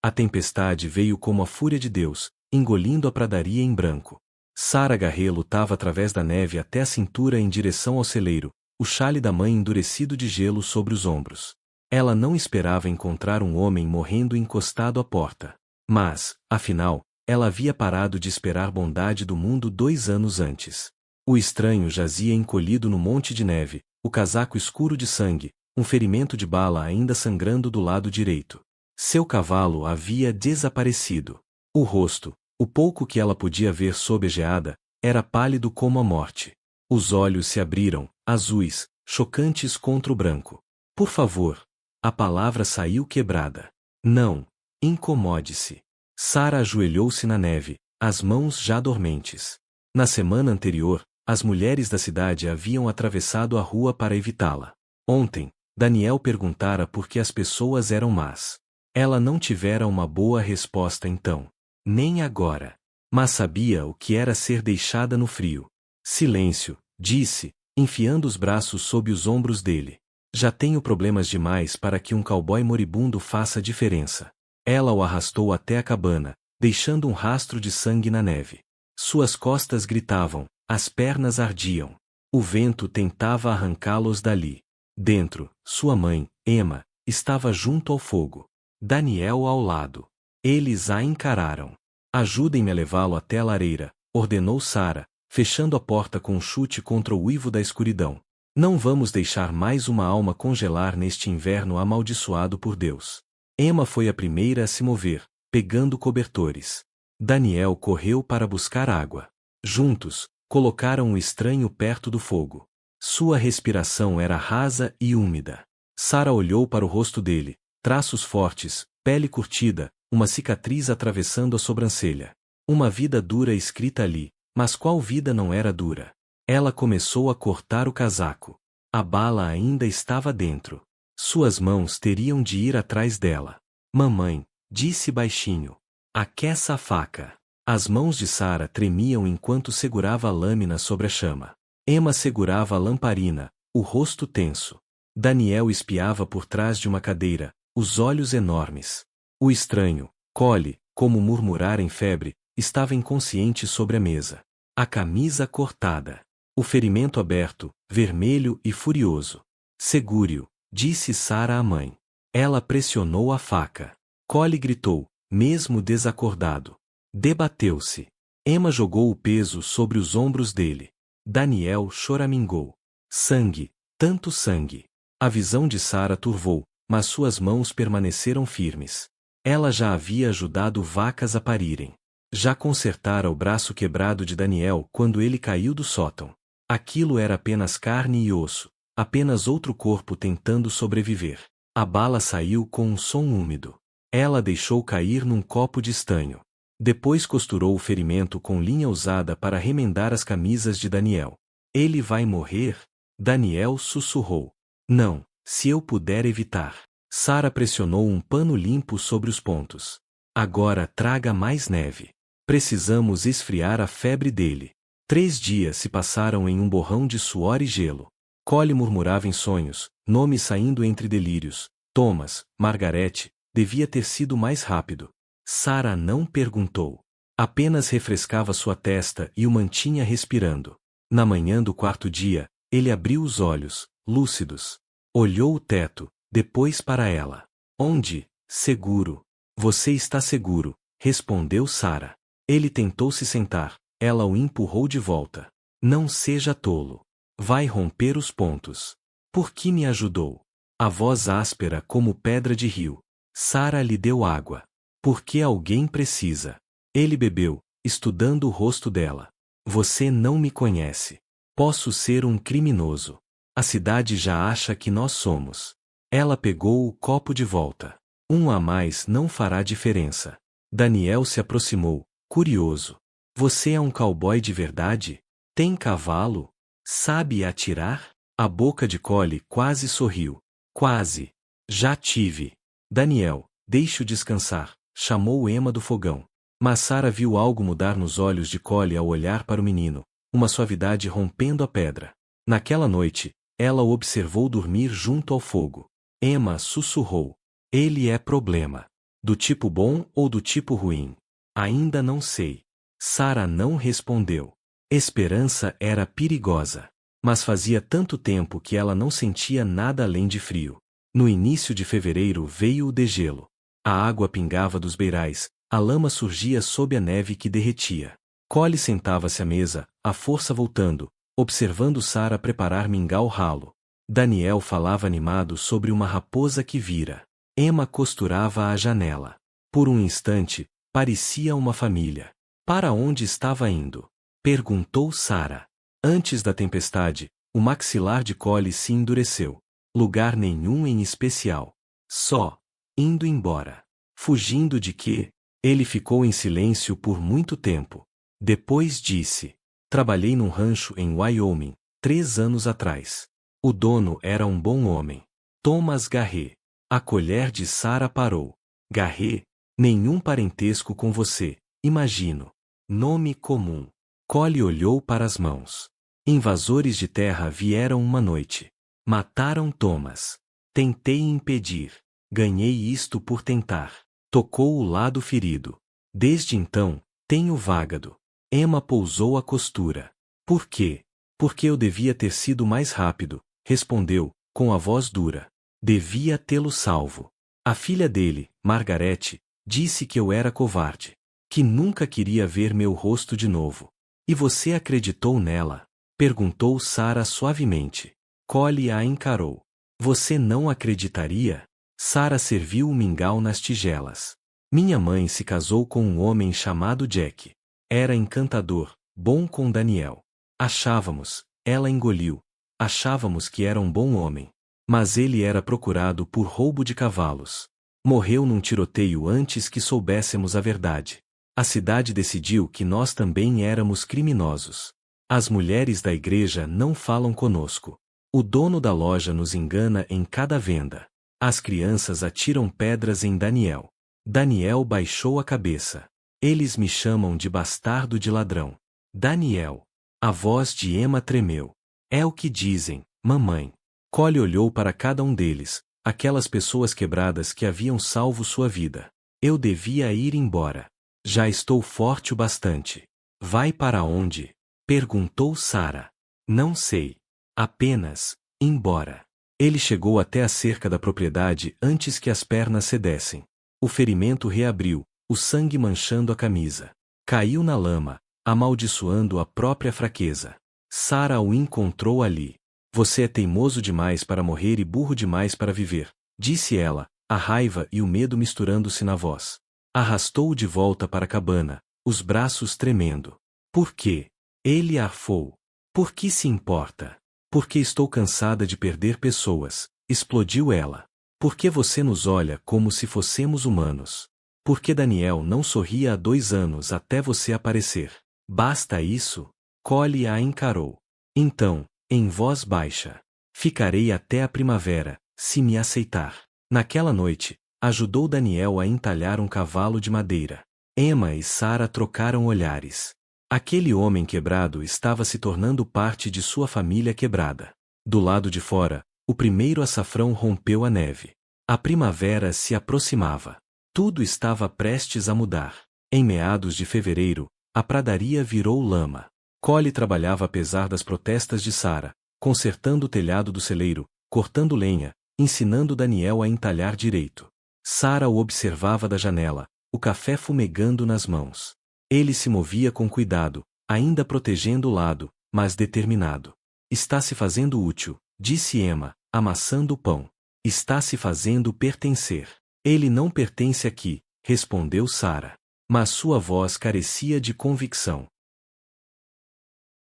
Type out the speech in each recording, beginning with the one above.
A tempestade veio como a fúria de Deus, engolindo a pradaria em branco. Sara Garré lutava através da neve até a cintura em direção ao celeiro, o xale da mãe endurecido de gelo sobre os ombros. Ela não esperava encontrar um homem morrendo encostado à porta. Mas, afinal, ela havia parado de esperar bondade do mundo 2 anos antes. O estranho jazia encolhido no monte de neve, o casaco escuro de sangue, um ferimento de bala ainda sangrando do lado direito. Seu cavalo havia desaparecido. O rosto, o pouco que ela podia ver sob a geada, era pálido como a morte. Os olhos se abriram, azuis, chocantes contra o branco. Por favor. A palavra saiu quebrada. Não. Incomode-se. Sara ajoelhou-se na neve, as mãos já dormentes. Na semana anterior, as mulheres da cidade haviam atravessado a rua para evitá-la. Ontem, Daniel perguntara por que as pessoas eram más. Ela não tivera uma boa resposta então. Nem agora. Mas sabia o que era ser deixada no frio. Silêncio, disse, enfiando os braços sob os ombros dele. Já tenho problemas demais para que um cowboy moribundo faça diferença. Ela o arrastou até a cabana, deixando um rastro de sangue na neve. Suas costas gritavam, as pernas ardiam. O vento tentava arrancá-los dali. Dentro, sua mãe, Emma, estava junto ao fogo. Daniel ao lado. Eles a encararam. Ajudem-me a levá-lo até a lareira, ordenou Sara, fechando a porta com um chute contra o uivo da escuridão. Não vamos deixar mais uma alma congelar neste inverno amaldiçoado por Deus. Emma foi a primeira a se mover, pegando cobertores. Daniel correu para buscar água. Juntos, colocaram o estranho perto do fogo. Sua respiração era rasa e úmida. Sara olhou para o rosto dele, traços fortes, pele curtida, uma cicatriz atravessando a sobrancelha. Uma vida dura escrita ali, mas qual vida não era dura? Ela começou a cortar o casaco. A bala ainda estava dentro. Suas mãos teriam de ir atrás dela. Mamãe, disse baixinho. Aqueça a faca. As mãos de Sara tremiam enquanto segurava a lâmina sobre a chama. Emma segurava a lamparina, o rosto tenso. Daniel espiava por trás de uma cadeira, os olhos enormes. O estranho, Collie, como murmurar em febre, estava inconsciente sobre a mesa. A camisa cortada. O ferimento aberto, vermelho e furioso. Segure-o, disse Sara à mãe. Ela pressionou a faca. Collie gritou, mesmo desacordado. Debateu-se. Emma jogou o peso sobre os ombros dele. Daniel choramingou. Sangue, tanto sangue. A visão de Sara turvou, mas suas mãos permaneceram firmes. Ela já havia ajudado vacas a parirem. Já consertara o braço quebrado de Daniel quando ele caiu do sótão. Aquilo era apenas carne e osso, apenas outro corpo tentando sobreviver. A bala saiu com um som úmido. Ela deixou cair num copo de estanho. Depois costurou o ferimento com linha usada para remendar as camisas de Daniel. Ele vai morrer? Daniel sussurrou. Não, se eu puder evitar. Sara pressionou um pano limpo sobre os pontos. Agora traga mais neve. Precisamos esfriar a febre dele. 3 dias se passaram em um borrão de suor e gelo. Collie murmurava em sonhos, nomes saindo entre delírios. Thomas, Margarete, devia ter sido mais rápido. Sara não perguntou. Apenas refrescava sua testa e o mantinha respirando. Na manhã do 4º dia, ele abriu os olhos, lúcidos. Olhou o teto, depois para ela. Onde? Seguro. Você está seguro, respondeu Sara. Ele tentou se sentar, ela o empurrou de volta. Não seja tolo. Vai romper os pontos. Por que me ajudou? A voz áspera como pedra de rio. Sara lhe deu água. Porque alguém precisa. Ele bebeu, estudando o rosto dela. Você não me conhece. Posso ser um criminoso. A cidade já acha que nós somos. Ela pegou o copo de volta. Um a mais não fará diferença. Daniel se aproximou, curioso. Você é um cowboy de verdade? Tem cavalo? Sabe atirar? A boca de Collie quase sorriu. Quase. Já tive. Daniel, deixe-o descansar, chamou Emma do fogão. Mas Sara viu algo mudar nos olhos de Collie ao olhar para o menino, uma suavidade rompendo a pedra. Naquela noite, ela o observou dormir junto ao fogo. Emma sussurrou. Ele é problema. Do tipo bom ou do tipo ruim? Ainda não sei. Sara não respondeu. Esperança era perigosa. Mas fazia tanto tempo que ela não sentia nada além de frio. No início de fevereiro veio o degelo. A água pingava dos beirais, a lama surgia sob a neve que derretia. Collie sentava-se à mesa, a força voltando, observando Sara preparar mingau ralo. Daniel falava animado sobre uma raposa que vira. Emma costurava à janela. Por um instante, parecia uma família. Para onde estava indo? Perguntou Sara. Antes da tempestade, o maxilar de Collie se endureceu. Lugar nenhum em especial. Só. Indo embora. Fugindo de quê? Ele ficou em silêncio por muito tempo. Depois disse. Trabalhei num rancho em Wyoming, 3 anos atrás. O dono era um bom homem. Thomas Garrett. A colher de Sara parou. Garrett? Nenhum parentesco com você, imagino. Nome comum. Collie olhou para as mãos. Invasores de terra vieram uma noite. Mataram Thomas. Tentei impedir. Ganhei isto por tentar. Tocou o lado ferido. Desde então, tenho vagado. Emma pousou a costura. Por quê? Porque eu devia ter sido mais rápido, respondeu, com a voz dura. Devia tê-lo salvo. A filha dele, Margarete, disse que eu era covarde. Que nunca queria ver meu rosto de novo. E você acreditou nela? Perguntou Sara suavemente. Collie a encarou. Você não acreditaria? Sara serviu o mingau nas tigelas. Minha mãe se casou com um homem chamado Jack. Era encantador, bom com Daniel. Achávamos, ela engoliu. Achávamos que era um bom homem. Mas ele era procurado por roubo de cavalos. Morreu num tiroteio antes que soubéssemos a verdade. A cidade decidiu que nós também éramos criminosos. As mulheres da igreja não falam conosco. O dono da loja nos engana em cada venda. As crianças atiram pedras em Daniel. Daniel baixou a cabeça. Eles me chamam de bastardo de ladrão. Daniel. A voz de Emma tremeu. É o que dizem, mamãe. Collie olhou para cada um deles, aquelas pessoas quebradas que haviam salvo sua vida. Eu devia ir embora. Já estou forte o bastante. Vai para onde? Perguntou Sara. Não sei. Apenas, embora. Ele chegou até a cerca da propriedade antes que as pernas cedessem. O ferimento reabriu, o sangue manchando a camisa. Caiu na lama, amaldiçoando a própria fraqueza. Sara o encontrou ali. Você é teimoso demais para morrer e burro demais para viver, disse ela, a raiva e o medo misturando-se na voz. Arrastou-o de volta para a cabana, os braços tremendo. Por quê? Ele arfou. Por que se importa? Porque estou cansada de perder pessoas, explodiu ela. Por que você nos olha como se fossemos humanos? Por que Daniel não sorria há 2 anos até você aparecer? Basta isso? Collie a encarou. Então, em voz baixa. Ficarei até a primavera, se me aceitar. Naquela noite, ajudou Daniel a entalhar um cavalo de madeira. Emma e Sara trocaram olhares. Aquele homem quebrado estava se tornando parte de sua família quebrada. Do lado de fora, o primeiro açafrão rompeu a neve. A primavera se aproximava. Tudo estava prestes a mudar. Em meados de fevereiro, a pradaria virou lama. Collie trabalhava apesar das protestas de Sara, consertando o telhado do celeiro, cortando lenha, ensinando Daniel a entalhar direito. Sara o observava da janela, o café fumegando nas mãos. Ele se movia com cuidado, ainda protegendo o lado, mas determinado. Está se fazendo útil, disse Emma, amassando o pão. Está se fazendo pertencer. Ele não pertence aqui, respondeu Sara. Mas sua voz carecia de convicção.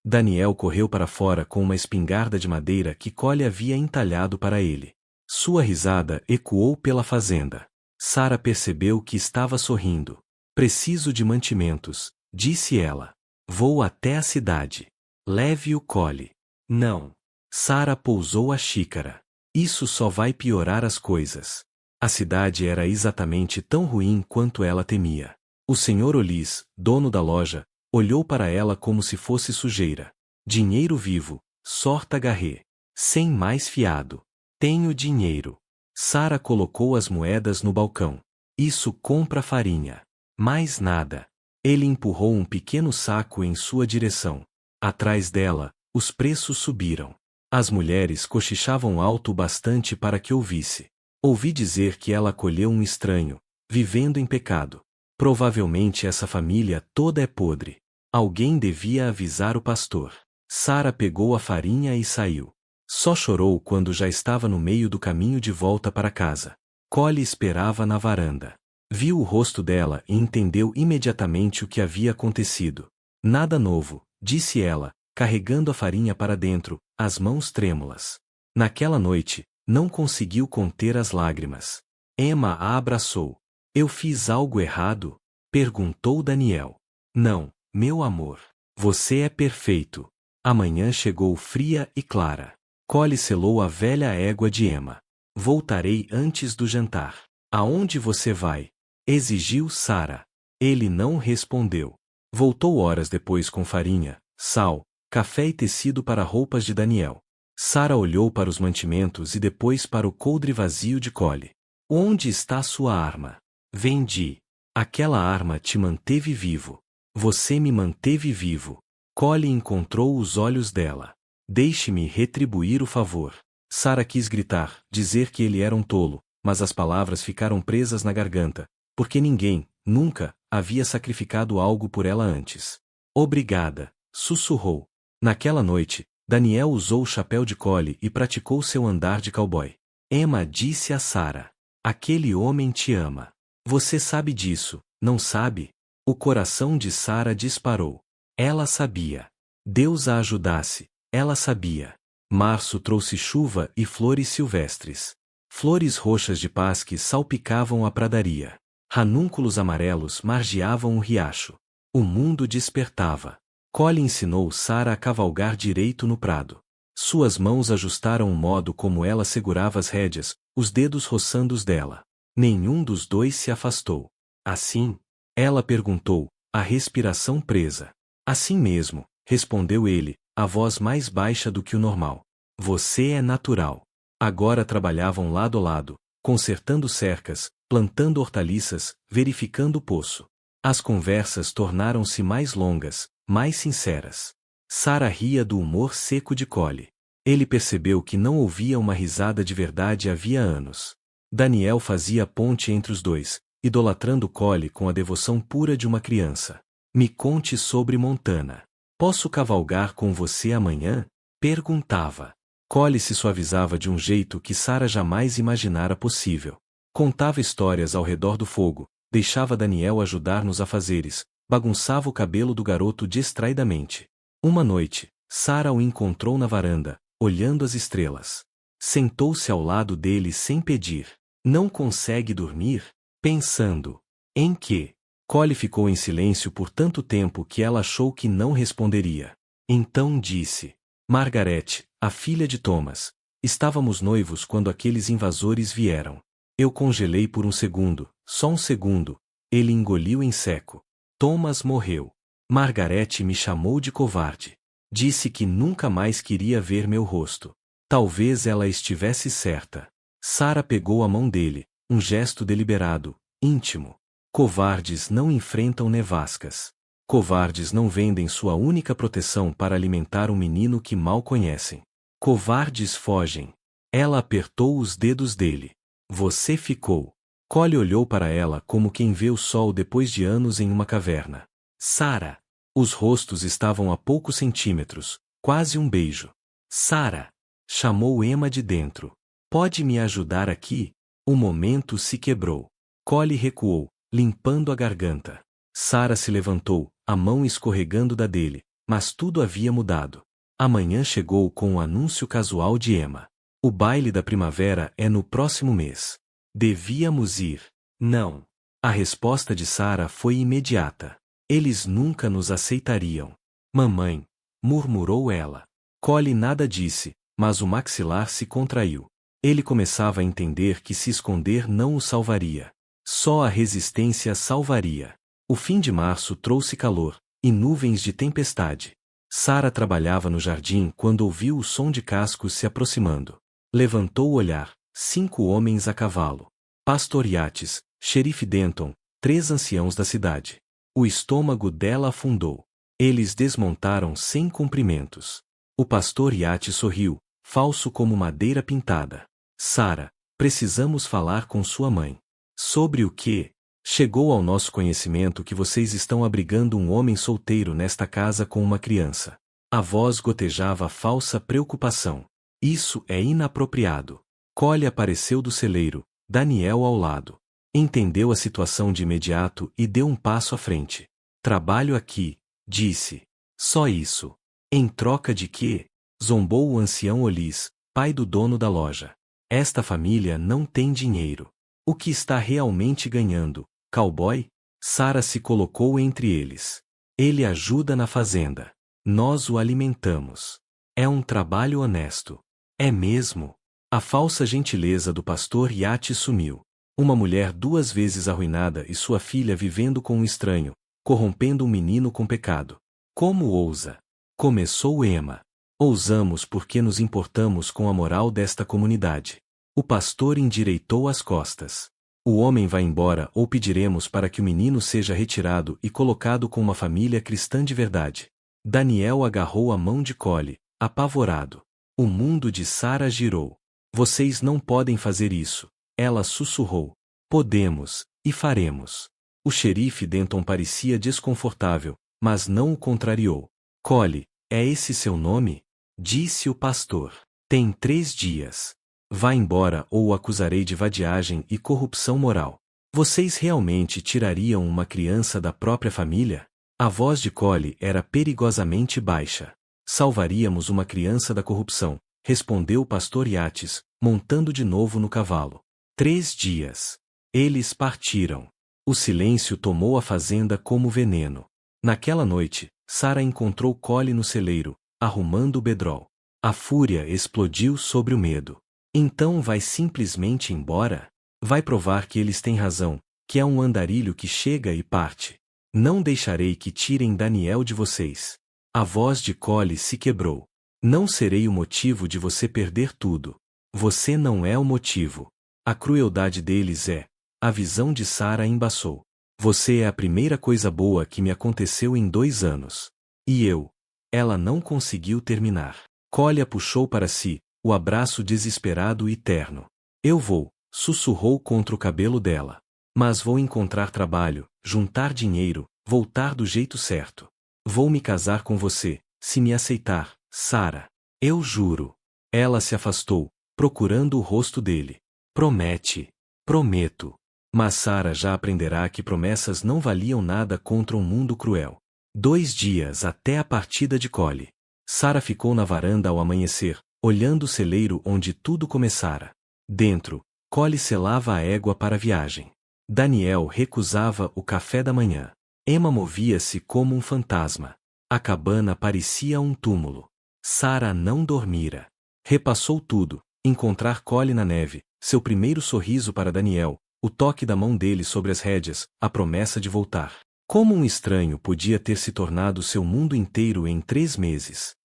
Daniel correu para fora com uma espingarda de madeira que Collie havia entalhado para ele. Sua risada ecoou pela fazenda. Sara percebeu que estava sorrindo. Preciso de mantimentos, disse ela. Vou até a cidade. Leve-o Collie. Não. Sara pousou a xícara. Isso só vai piorar as coisas. A cidade era exatamente tão ruim quanto ela temia. O Sr. Olis, dono da loja, olhou para ela como se fosse sujeira. Dinheiro vivo, sorta Garrett. Sem mais fiado. Tenho dinheiro. Sara colocou as moedas no balcão. Isso compra farinha. Mais nada. Ele empurrou um pequeno saco em sua direção. Atrás dela, os preços subiram. As mulheres cochichavam alto o bastante para que ouvisse. Ouvi dizer que ela acolheu um estranho, vivendo em pecado. Provavelmente essa família toda é podre. Alguém devia avisar o pastor. Sara pegou a farinha e saiu. Só chorou quando já estava no meio do caminho de volta para casa. Collie esperava na varanda. Viu o rosto dela e entendeu imediatamente o que havia acontecido. Nada novo, disse ela, carregando a farinha para dentro, as mãos trêmulas. Naquela noite, não conseguiu conter as lágrimas. Emma a abraçou. Eu fiz algo errado? Perguntou Daniel. Não, meu amor. Você é perfeito. A manhã chegou fria e clara. Collie selou a velha égua de Emma. Voltarei antes do jantar. Aonde você vai? Exigiu Sara. Ele não respondeu. Voltou horas depois com farinha, sal, café e tecido para roupas de Daniel. Sara olhou para os mantimentos e depois para o coldre vazio de Collie. Onde está sua arma? Vendi. Aquela arma te manteve vivo. Você me manteve vivo. Collie encontrou os olhos dela. Deixe-me retribuir o favor. Sara quis gritar, dizer que ele era um tolo, mas as palavras ficaram presas na garganta, porque ninguém, nunca, havia sacrificado algo por ela antes. Obrigada, sussurrou. Naquela noite, Daniel usou o chapéu de Collie e praticou seu andar de cowboy. Emma disse a Sara: aquele homem te ama. Você sabe disso, não sabe? O coração de Sara disparou. Ela sabia. Deus a ajudasse, ela sabia. Março trouxe chuva e flores silvestres. Flores roxas de paz que salpicavam a pradaria. Ranúnculos amarelos margeavam o riacho. O mundo despertava. Collie ensinou Sara a cavalgar direito no prado. Suas mãos ajustaram o modo como ela segurava as rédeas, os dedos roçando os dela. Nenhum dos dois se afastou. Assim? Ela perguntou, a respiração presa. Assim mesmo, respondeu ele, a voz mais baixa do que o normal. Você é natural. Agora trabalhavam lado a lado, consertando cercas, plantando hortaliças, verificando o poço. As conversas tornaram-se mais longas, mais sinceras. Sara ria do humor seco de Collie. Ele percebeu que não ouvia uma risada de verdade havia anos. Daniel fazia ponte entre os dois, idolatrando Collie com a devoção pura de uma criança. Me conte sobre Montana. Posso cavalgar com você amanhã? Perguntava. Collie se suavizava de um jeito que Sara jamais imaginara possível. Contava histórias ao redor do fogo, deixava Daniel ajudar nos afazeres, bagunçava o cabelo do garoto distraidamente. Uma noite, Sara o encontrou na varanda, olhando as estrelas. Sentou-se ao lado dele sem pedir. Não consegue dormir? Pensando. Em quê? Collie ficou em silêncio por tanto tempo que ela achou que não responderia. Então disse. Margaret, a filha de Thomas. Estávamos noivos quando aqueles invasores vieram. Eu congelei por um segundo, só um segundo. Ele engoliu em seco. Thomas morreu. Margaret me chamou de covarde. Disse que nunca mais queria ver meu rosto. Talvez ela estivesse certa. Sara pegou a mão dele, um gesto deliberado, íntimo. Covardes não enfrentam nevascas. Covardes não vendem sua única proteção para alimentar um menino que mal conhecem. Covardes fogem. Ela apertou os dedos dele. Você ficou. Collie olhou para ela como quem vê o sol depois de anos em uma caverna. Sara. Os rostos estavam a poucos centímetros, quase um beijo. Sara. Chamou Emma de dentro. Pode me ajudar aqui? O momento se quebrou. Collie recuou, limpando a garganta. Sara se levantou, a mão escorregando da dele, mas tudo havia mudado. A manhã chegou com o anúncio casual de Emma. O baile da primavera é no próximo mês. Devíamos ir. Não. A resposta de Sara foi imediata. Eles nunca nos aceitariam. Mamãe, murmurou ela. Collie nada disse, mas o maxilar se contraiu. Ele começava a entender que se esconder não o salvaria. Só a resistência salvaria. O fim de março trouxe calor, e nuvens de tempestade. Sara trabalhava no jardim quando ouviu o som de cascos se aproximando. Levantou o olhar, 5 homens a cavalo. Pastoriates, xerife Denton, 3 anciãos da cidade. O estômago dela afundou. Eles desmontaram sem cumprimentos. O pastor Yates sorriu, falso como madeira pintada. Sarah, precisamos falar com sua mãe. Sobre o que? Chegou ao nosso conhecimento que vocês estão abrigando um homem solteiro nesta casa com uma criança. A voz gotejava falsa preocupação. Isso é inapropriado. Collie apareceu do celeiro, Daniel ao lado. Entendeu a situação de imediato e deu um passo à frente. Trabalho aqui, disse. Só isso. Em troca de quê? Zombou o ancião Olis, pai do dono da loja. Esta família não tem dinheiro. O que está realmente ganhando, cowboy? Sarah se colocou entre eles. Ele ajuda na fazenda. Nós o alimentamos. É um trabalho honesto. É mesmo? A falsa gentileza do pastor Yates sumiu. Uma mulher 2 vezes arruinada e sua filha vivendo com um estranho, corrompendo um menino com pecado. Como ousa? Começou Emma. Ousamos porque nos importamos com a moral desta comunidade. O pastor endireitou as costas. O homem vai embora ou pediremos para que o menino seja retirado e colocado com uma família cristã de verdade. Daniel agarrou a mão de Collie, apavorado. O mundo de Sarah girou. Vocês não podem fazer isso. Ela sussurrou. Podemos, e faremos. O xerife Denton parecia desconfortável, mas não o contrariou. Collie, é esse seu nome? Disse o pastor. Tem 3 dias. Vá embora ou o acusarei de vadiagem e corrupção moral. Vocês realmente tirariam uma criança da própria família? A voz de Collie era perigosamente baixa. Salvaríamos uma criança da corrupção, respondeu o pastor Yates, montando de novo no cavalo. 3 dias. Eles partiram. O silêncio tomou a fazenda como veneno. Naquela noite, Sarah encontrou Collie no celeiro, arrumando o bedrol. A fúria explodiu sobre o medo. Então vai simplesmente embora? Vai provar que eles têm razão, que é um andarilho que chega e parte. Não deixarei que tirem Daniel de vocês. A voz de Collie se quebrou. Não serei o motivo de você perder tudo. Você não é o motivo. A crueldade deles é. A visão de Sarah embaçou. Você é a primeira coisa boa que me aconteceu em 2 anos. E eu? Ela não conseguiu terminar. Collie a puxou para si, o abraço desesperado e terno. Eu vou, sussurrou contra o cabelo dela. Mas vou encontrar trabalho, juntar dinheiro, voltar do jeito certo. Vou me casar com você, se me aceitar, Sarah. Eu juro. Ela se afastou, procurando o rosto dele. Promete. Prometo. Mas Sarah já aprenderá que promessas não valiam nada contra um mundo cruel. 2 dias até a partida de Collie. Sarah ficou na varanda ao amanhecer, olhando o celeiro onde tudo começara. Dentro, Collie selava a égua para a viagem. Daniel recusava o café da manhã. Emma movia-se como um fantasma. A cabana parecia um túmulo. Sarah não dormira. Repassou tudo, encontrar Collie na neve, seu primeiro sorriso para Daniel, o toque da mão dele sobre as rédeas, a promessa de voltar. Como um estranho podia ter se tornado seu mundo inteiro em 3 meses?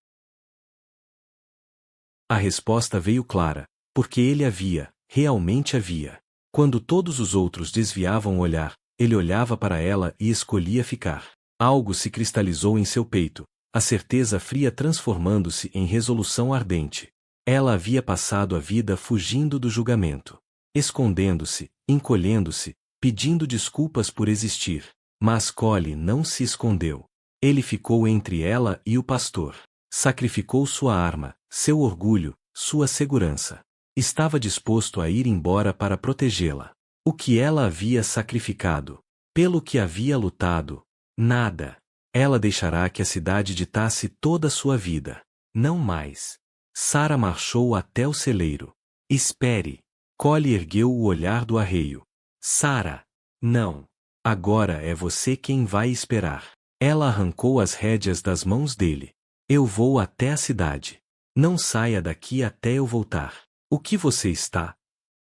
A resposta veio clara, porque ele havia, realmente havia. Quando todos os outros desviavam o olhar, ele olhava para ela e escolhia ficar. Algo se cristalizou em seu peito, a certeza fria transformando-se em resolução ardente. Ela havia passado a vida fugindo do julgamento. Escondendo-se, encolhendo-se, pedindo desculpas por existir. Mas Collie não se escondeu. Ele ficou entre ela e o pastor. Sacrificou sua arma, seu orgulho, sua segurança. Estava disposto a ir embora para protegê-la. O que ela havia sacrificado? Pelo que havia lutado? Nada. Ela deixará que a cidade ditasse toda a sua vida. Não mais. Sarah marchou até o celeiro. Espere. Collie ergueu o olhar do arreio. Sarah. Não. Agora é você quem vai esperar. Ela arrancou as rédeas das mãos dele. Eu vou até a cidade. Não saia daqui até eu voltar. O que você está?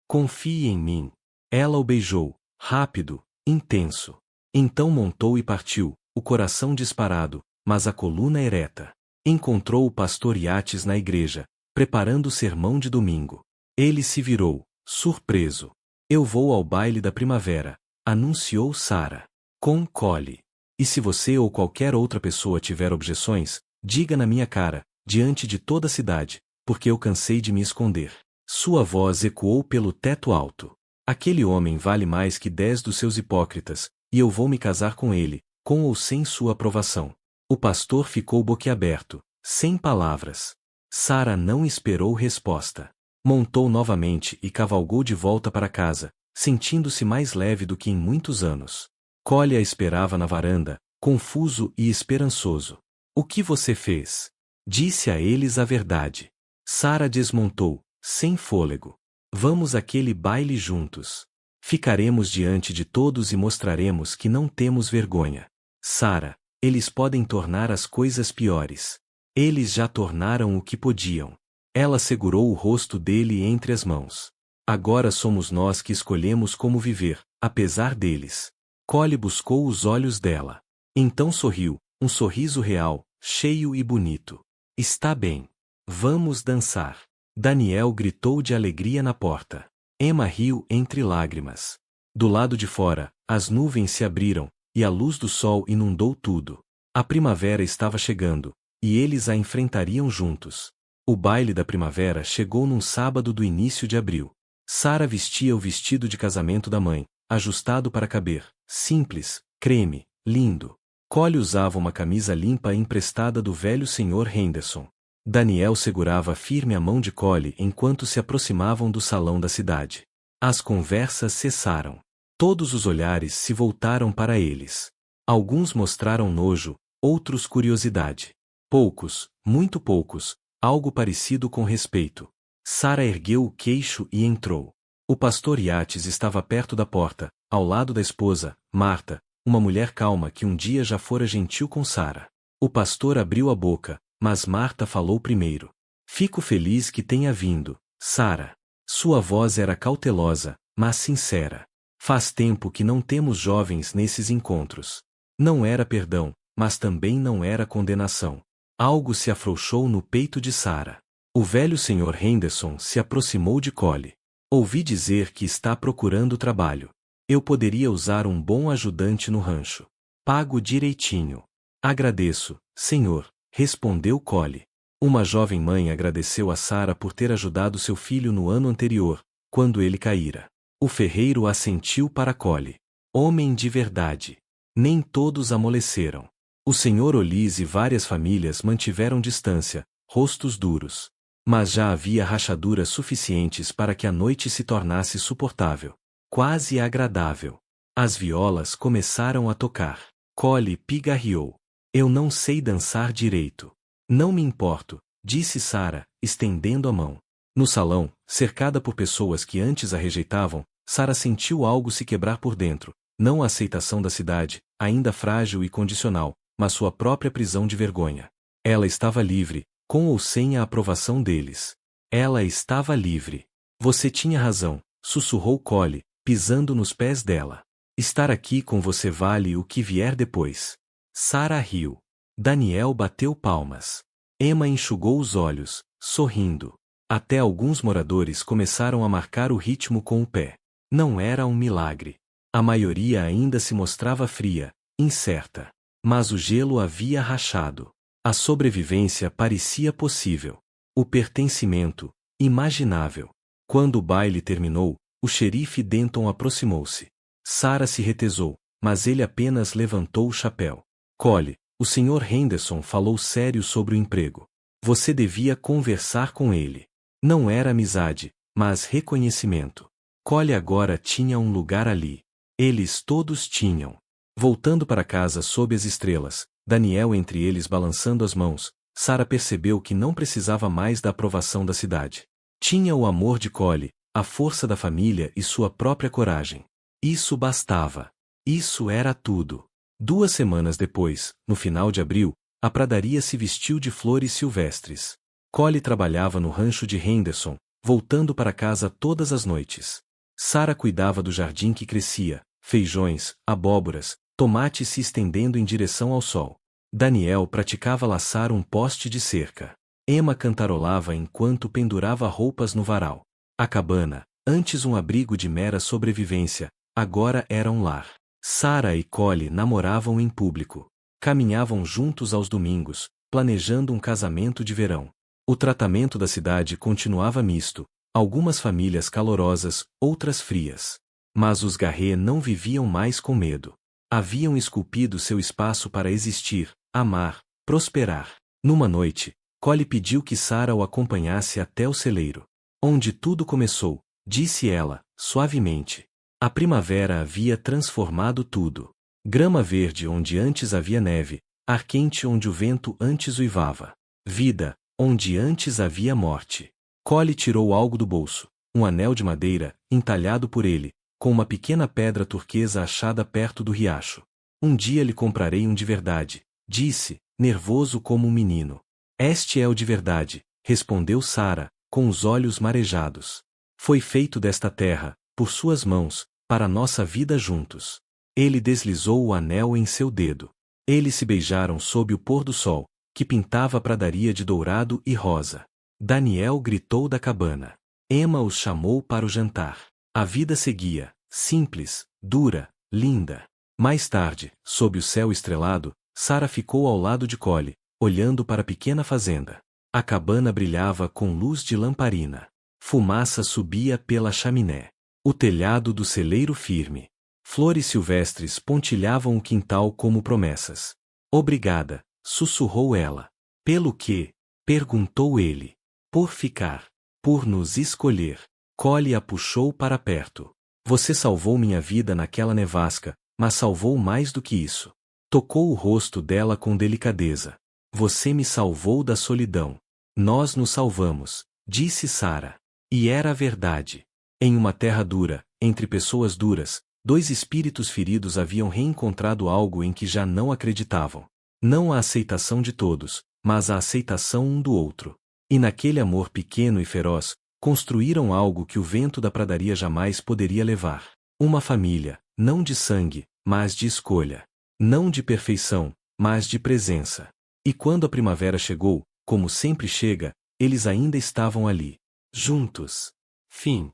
Confie em mim. Ela o beijou, rápido, intenso. Então montou e partiu, o coração disparado, mas a coluna ereta. Encontrou o pastor Yates na igreja, preparando o sermão de domingo. Ele se virou, surpreso. Eu vou ao baile da primavera, anunciou Sara. Com Collie. E se você ou qualquer outra pessoa tiver objeções, diga na minha cara, diante de toda a cidade, porque eu cansei de me esconder. Sua voz ecoou pelo teto alto. Aquele homem vale mais que 10 dos seus hipócritas, e eu vou me casar com ele, com ou sem sua aprovação. O pastor ficou boquiaberto, sem palavras. Sara não esperou resposta. Montou novamente e cavalgou de volta para casa, sentindo-se mais leve do que em muitos anos. Collie a esperava na varanda, confuso e esperançoso. O que você fez? Disse a eles a verdade. Sara desmontou, sem fôlego. Vamos àquele baile juntos. Ficaremos diante de todos e mostraremos que não temos vergonha. Sara, eles podem tornar as coisas piores. Eles já tornaram o que podiam. Ela segurou o rosto dele entre as mãos. Agora somos nós que escolhemos como viver, apesar deles. Collie buscou os olhos dela. Então sorriu, um sorriso real, cheio e bonito. Está bem. Vamos dançar. Daniel gritou de alegria na porta. Emma riu entre lágrimas. Do lado de fora, as nuvens se abriram, e a luz do sol inundou tudo. A primavera estava chegando, e eles a enfrentariam juntos. O baile da primavera chegou num sábado do início de abril. Sara vestia o vestido de casamento da mãe, ajustado para caber, simples, creme, lindo. Collie usava uma camisa limpa emprestada do velho Sr. Henderson. Daniel segurava firme a mão de Collie enquanto se aproximavam do salão da cidade. As conversas cessaram. Todos os olhares se voltaram para eles. Alguns mostraram nojo, outros curiosidade. Poucos, muito poucos, algo parecido com respeito. Sara ergueu o queixo e entrou. O pastor Yates estava perto da porta, ao lado da esposa, Marta, uma mulher calma que um dia já fora gentil com Sara. O pastor abriu a boca, mas Marta falou primeiro. Fico feliz que tenha vindo, Sara. Sua voz era cautelosa, mas sincera. Faz tempo que não temos jovens nesses encontros. Não era perdão, mas também não era condenação. Algo se afrouxou no peito de Sara. O velho Sr. Henderson se aproximou de Collie. Ouvi dizer que está procurando trabalho. Eu poderia usar um bom ajudante no rancho. Pago direitinho. Agradeço, senhor, respondeu Collie. Uma jovem mãe agradeceu a Sara por ter ajudado seu filho no ano anterior, quando ele caíra. O ferreiro assentiu para Collie. Homem de verdade. Nem todos amoleceram. O Sr. Olise e várias famílias mantiveram distância, rostos duros. Mas já havia rachaduras suficientes para que a noite se tornasse suportável. Quase agradável. As violas começaram a tocar. Collie pigarreou. Eu não sei dançar direito. Não me importo, disse Sara, estendendo a mão. No salão, cercada por pessoas que antes a rejeitavam, Sara sentiu algo se quebrar por dentro. Não a aceitação da cidade, ainda frágil e condicional, mas sua própria prisão de vergonha. Ela estava livre, com ou sem a aprovação deles. Ela estava livre. Você tinha razão, sussurrou Collie, pisando nos pés dela. Estar aqui com você vale o que vier depois. Sara riu. Daniel bateu palmas. Emma enxugou os olhos, sorrindo. Até alguns moradores começaram a marcar o ritmo com o pé. Não era um milagre. A maioria ainda se mostrava fria, incerta. Mas o gelo havia rachado. A sobrevivência parecia possível. O pertencimento, imaginável. Quando o baile terminou, o xerife Denton aproximou-se. Sara se retesou, mas ele apenas levantou o chapéu. Collie, o Sr. Henderson falou sério sobre o emprego. Você devia conversar com ele. Não era amizade, mas reconhecimento. Collie agora tinha um lugar ali. Eles todos tinham. Voltando para casa sob as estrelas, Daniel entre eles balançando as mãos, Sara percebeu que não precisava mais da aprovação da cidade. Tinha o amor de Collie, a força da família e sua própria coragem. Isso bastava. Isso era tudo. 2 semanas depois, no final de abril, a pradaria se vestiu de flores silvestres. Collie trabalhava no rancho de Henderson, voltando para casa todas as noites. Sara cuidava do jardim que crescia, feijões, abóboras, tomates se estendendo em direção ao sol. Daniel praticava laçar um poste de cerca. Emma cantarolava enquanto pendurava roupas no varal. A cabana, Antes um abrigo de mera sobrevivência, agora era um lar. Sarah e Cole namoravam em público. Caminhavam juntos aos domingos, planejando um casamento de verão. O tratamento da cidade continuava misto, algumas famílias calorosas, outras frias. Mas os Garré não viviam mais com medo. Haviam esculpido seu espaço para existir, amar, prosperar. Numa noite, Cole pediu que Sarah o acompanhasse até o celeiro. Onde tudo começou, disse ela, suavemente. A primavera havia transformado tudo. Grama verde onde antes havia neve, ar quente onde o vento antes uivava. Vida, onde antes havia morte. Cole tirou algo do bolso, um anel de madeira, entalhado por ele, com uma pequena pedra turquesa achada perto do riacho. Um dia lhe comprarei um de verdade, disse, nervoso como um menino. Este é o de verdade, respondeu Sarah, com os olhos marejados. Foi feito desta terra, por suas mãos, para nossa vida juntos. Ele deslizou o anel em seu dedo. Eles se beijaram sob o pôr do sol, que pintava a pradaria de dourado e rosa. Daniel gritou da cabana. Emma os chamou para o jantar. A vida seguia, simples, dura, linda. Mais tarde, sob o céu estrelado, Sarah ficou ao lado de Cole, olhando para a pequena fazenda. A cabana brilhava com luz de lamparina. Fumaça subia pela chaminé. O telhado do celeiro firme. Flores silvestres pontilhavam o quintal como promessas. Obrigada, sussurrou ela. Pelo quê? Perguntou ele. Por ficar. Por nos escolher. Cole a puxou para perto. Você salvou minha vida naquela nevasca, mas salvou mais do que isso. Tocou o rosto dela com delicadeza. Você me salvou da solidão. Nós nos salvamos, disse Sarah. E era a verdade. Em uma terra dura, entre pessoas duras, dois espíritos feridos haviam reencontrado algo em que já não acreditavam. Não a aceitação de todos, mas a aceitação um do outro. E naquele amor pequeno e feroz, construíram algo que o vento da pradaria jamais poderia levar. Uma família, não de sangue, mas de escolha. Não de perfeição, mas de presença. E quando a primavera chegou, como sempre chega, eles ainda estavam ali. Juntos. Fim.